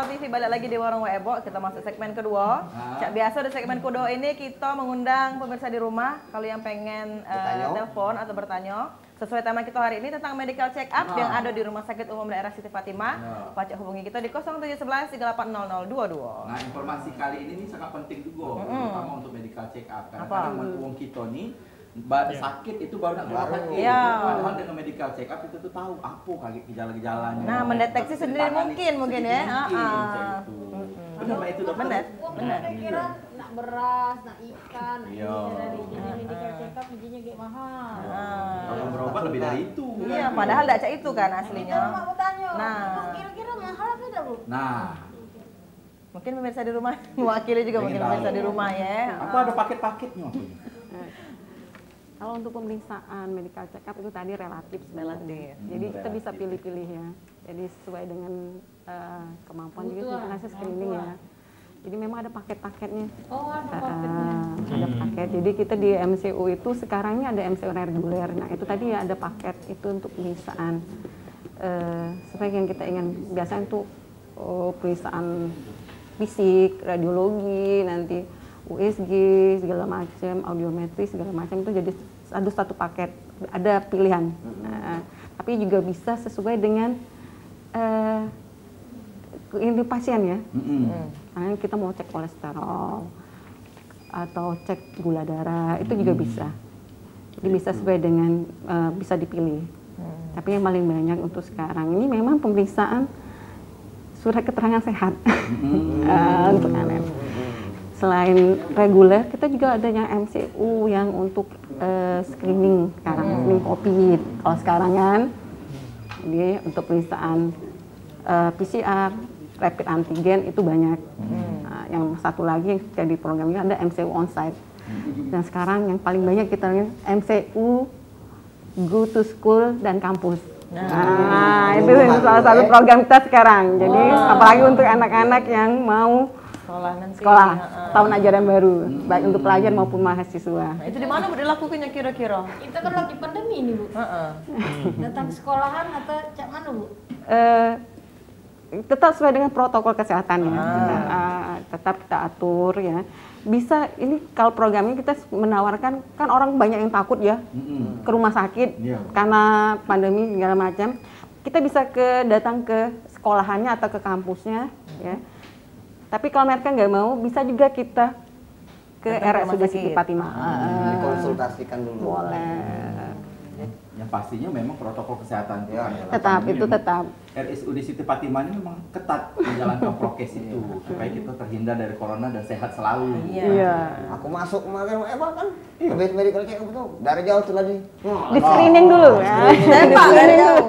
Sentral TV, balik lagi di Warung Ebo. Kita masuk segmen kedua. Cak biasa di segmen kedua ini kita mengundang pemirsa di rumah. Kalau yang pengen telepon atau bertanya sesuai tema kita hari ini tentang medical check up yang ada di Rumah Sakit Umum Daerah Siti Fatimah, Pacak hubungi kita di 0711 380022. Nah, informasi kali ini sangat penting juga, terutama untuk medical check up. Karena kadang uang kita nih sakit itu baru nak sakit. Padahal dengan medical check up itu tuh tahu apa kayak gejala-gejalanya. Nah, mendeteksi sendiri mungkin ya. Benar Pak itu dokter. Benar. Kira nak beras, nak ikan, dari medical check up bijinya kayak mahal. Kalau berobat lebih dari itu. Iya, padahal tidak cak itu kan aslinya. Aku tanya, Nah, kira-kira mahal apa tidak Bu? Nah, mungkin pemirsa di rumah mewakili juga mungkin pemirsa di rumah ya. Apa ada paket-paketnya apa? Kalau untuk pemeriksaan medical check up itu tadi relatif sebenarnya. Jadi kita bisa pilih-pilih ya. Jadi sesuai dengan kemampuan juga kita kasih screening ya. Jadi memang ada paket-paketnya. Oh, ada paketnya. Ada paket. Jadi kita di MCU itu sekarang ini ada MCU reguler. Nah itu tadi ya ada paket itu untuk pemeriksaan. Sesuai yang kita ingin. Biasanya untuk pemeriksaan fisik, radiologi, nanti USG segala macam, audiometri segala macam itu jadi ada satu paket, ada pilihan. Tapi juga bisa sesuai dengan ini pasien ya. Karena kita mau cek kolesterol atau cek gula darah itu juga bisa. Jadi bisa sesuai dengan bisa dipilih. Tapi yang paling banyak untuk sekarang ini memang pemeriksaan surat keterangan sehat untuk anak. Selain reguler, kita juga ada yang MCU yang untuk screening sekarang, screening COVID. Kalau sekarang kan, ini untuk pemeriksaan PCR, rapid antigen itu banyak. Nah, yang satu lagi jadi programnya ada MCU onsite. Dan sekarang yang paling banyak kita lihat MCU go to school dan kampus. Nah, itu salah satu program kita sekarang. Jadi apalagi untuk anak-anak yang mau sekolah tahun ajaran baru, baik untuk pelajar maupun mahasiswa. Nah, itu di mana Bu dilakukannya kira-kira? Itu kan lagi pandemi ini Bu. Datang ke sekolahan atau cak mana Bu? Tetap sesuai dengan protokol kesehatannya. Tetap kita atur ya. Bisa ini kalau programnya kita menawarkan kan orang banyak yang takut ya ke rumah sakit karena pandemi segala macam. Kita bisa datang ke sekolahannya atau ke kampusnya ya. Tapi kalau mereka nggak mau, bisa juga kita ke RSUD Siti Fatimah. Dikonsultasikan dulu. Boleh. Yang pastinya memang protokol kesehatan Tetap itu tetap. RSUD Siti Fatimah ini memang ketat menjalankan prokes itu supaya kita terhindar dari corona dan sehat selalu. Iya. Aku masuk kemarin kan habis medical check up tuh dari jauh tuh tadi. Di screening dulu ya. Dari jauh.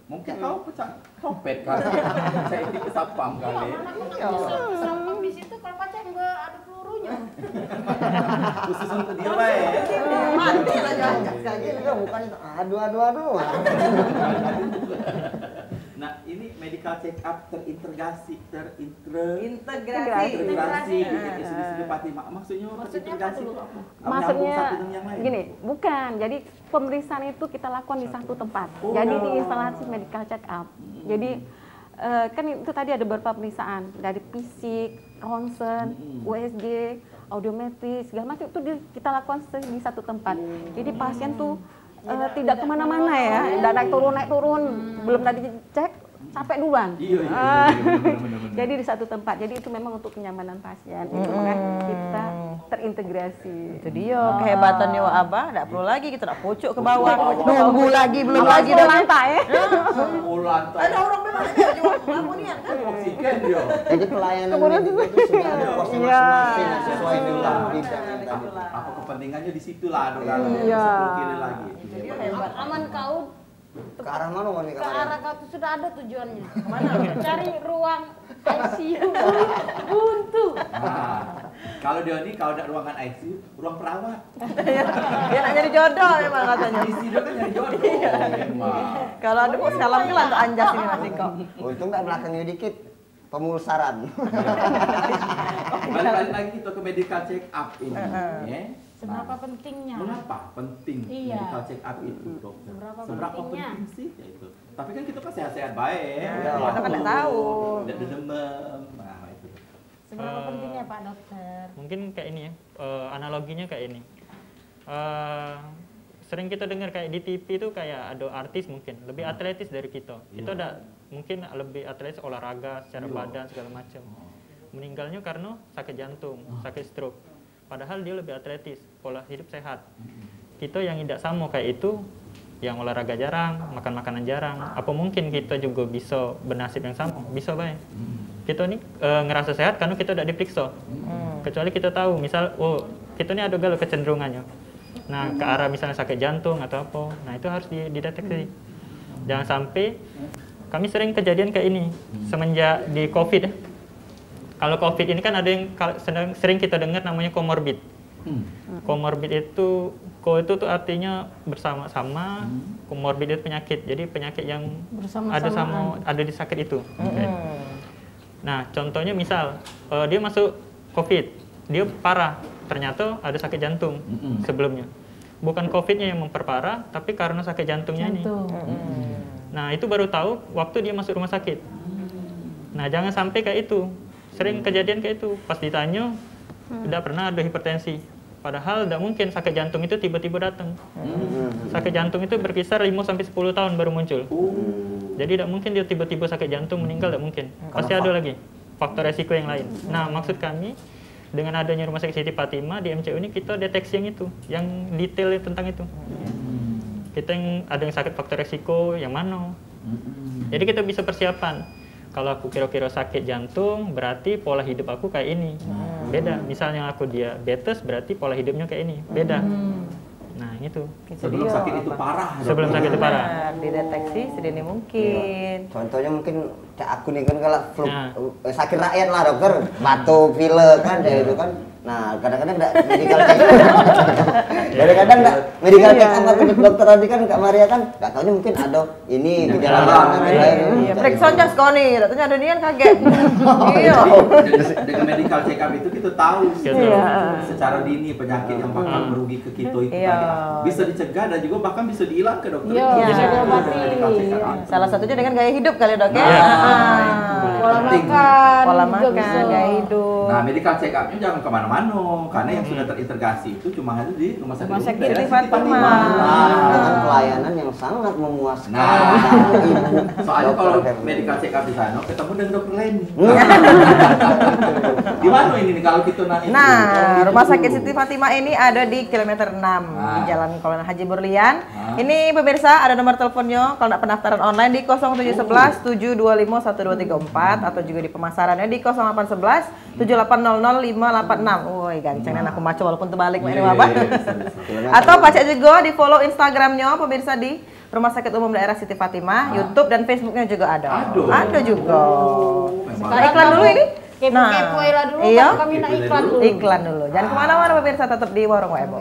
Mungkin kau pecah copet kali. Saya ini kesapam kali. Sampang di situ kalau pacak nggak ada pelurunya. Khusus untuk dia baik. Mati lah jangan Itu bukan itu. Aduh. Nah, ini medical check up terintegrasi integrasi. dengan RSUD Fatimah. Maksudnya terintegrasi itu apa? Maksudnya Satu dengan yang lain? gini, bukan. Jadi pemeriksaan itu kita lakukan di satu tempat. Jadi di instalasi medical check up. Jadi kan itu tadi ada beberapa pemeriksaan dari fisik, ronsen, USG, audiometri segala macam itu kita lakukan di satu tempat. Jadi pasien tuh tidak kemana-mana ya, tidak naik turun, belum tadi cek capek duluan. Benar. Jadi di satu tempat. Jadi itu memang untuk kenyamanan pasien. Itu makanya kita terintegrasi. Itu dia kehebatannya Wak Abah, enggak perlu lagi kita nak pucuk ke bawah. Nunggu lagi belum lagi dah lantai ya. Lantai. Ada orang memang ada jual lampunya kan. Oksigen dia. Jadi pelayanan medik itu sudah ada porsi masing-masing sesuai dengan bidang yang tadi. Apa kepentingannya di situ lah, ada kalau 10 kilo lagi. Aman kau Ke arah mana mau nih ke arah kau tuh sudah ada tujuannya. Mana? Cari ruang ICU buntu. Nah, kalau dia ini kalau ada ruangan ICU, ruang perawat. Dia nak nyari jodoh memang katanya. Isi dia kan nyari jodoh. Memang. Kalau ada bos salam ke lantai anjas ini nanti kok. Untung nggak belakangnya dikit. Pemulsaran. Balik lagi kita ke medical check up ini. Ya. Seberapa pentingnya? Mengapa penting Iya. medical check up itu, dokter? Seberapa Seberapa pentingnya? penting sih ya itu? Tapi kan kita kan sehat-sehat baik. Kita kan nggak tahu. Tidak demam. Nah, itu. Seberapa pentingnya Pak Dokter? Mungkin kayak ini ya, analoginya kayak ini. Sering kita dengar kayak di TV itu kayak ada artis mungkin lebih atletis dari kita. Kita udah mungkin lebih atletis olahraga secara badan segala macam. Meninggalnya karena sakit jantung, sakit stroke. Padahal dia lebih atletis, pola hidup sehat. Kita yang tidak sama kayak itu, yang olahraga jarang, makan makanan jarang. Apa mungkin kita juga bisa bernasib yang sama? Bisa baik. Kita nih ngerasa sehat karena kita udah diperiksa. Kecuali kita tahu, misal, oh kita ini ada galau kecenderungannya. Nah, ke arah misalnya sakit jantung atau apa, nah itu harus dideteksi. Jangan sampai, kami sering kejadian kayak ini, semenjak di COVID ya. Kalau COVID ini kan ada yang sering kita dengar namanya comorbid. Comorbid itu tuh artinya bersama-sama, comorbid itu penyakit. Jadi penyakit yang ada di sakit itu. Okay. Nah, contohnya misal dia masuk COVID, dia parah, ternyata ada sakit jantung sebelumnya. Bukan COVID-nya yang memperparah, tapi karena sakit jantungnya ini. Nah, itu baru tahu waktu dia masuk rumah sakit. Nah, jangan sampai kayak itu. Sering kejadian kayak itu. Pas ditanya, udah pernah ada hipertensi. Padahal tidak mungkin sakit jantung itu tiba-tiba datang. Sakit jantung itu berkisar 5-10 tahun baru muncul. Jadi tidak mungkin dia tiba-tiba sakit jantung meninggal, tidak mungkin. Pasti ada lagi faktor resiko yang lain. Nah, maksud kami, dengan adanya Rumah Sakit Siti Fatimah di MCU ini kita deteksi yang itu, yang detail tentang itu. Kita yang ada yang sakit faktor resiko yang mana. Jadi kita bisa persiapan. Kalau aku kira-kira sakit jantung, berarti pola hidup aku kayak ini. Beda. Misalnya aku diabetes, berarti pola hidupnya kayak ini. Beda. Nah, itu. Sebelum sakit itu parah. Sebelum sakit itu parah. Dideteksi sedini mungkin. Contohnya mungkin aku nih kan kalau flu, sakit rakyat lah dokter, batuk, pilek kan kayak itu kan. Nah, kadang-kadang enggak medical check up. Kadang-kadang enggak medical check up ke dokter tadi kan Kak Maria kan enggak taunya mungkin ada ini gejala lain. Iya, periksa jas koni, datanya ada nian kaget. Iya. Dengan medical check up itu kita tahu secara dini penyakit yang bakal merugi ke kita itu bisa dicegah dan juga bahkan bisa dihilangkan dokter. Bisa diobati. Salah satunya dengan gaya hidup kali dok ya. Pola makan, gaya hidup. Nah, medical check up-nya jangan kemana-mana karena yang sudah terintegrasi itu cuma ada di Rumah Sakit Siti Fatimah. Dengan pelayanan yang sangat memuaskan. Soalnya kalau medical check up di sana ketemu dengan dokter lain. Di mana ini nih kalau kita nanti? Nah, Rumah Sakit Siti Fatimah ini ada di kilometer 6 di Jalan Kolonel Haji Burlian. Ini pemirsa ada nomor teleponnya kalau nak pendaftaran online di 0711 725 1234 atau juga di pemasarannya di 0811 7800 586. Woi, gancangnya aku maco walaupun terbalik ini apa. Atau baca juga di follow Instagramnya pemirsa di Rumah Sakit Umum Daerah Siti Fatimah, YouTube dan Facebooknya juga ada. Ada juga. Nah, iklan dulu ini. Kepo-kepo lah dulu, iya. kami nak iklan dulu. Iklan dulu. Jangan kemana-mana pemirsa, tetap di Warung WM.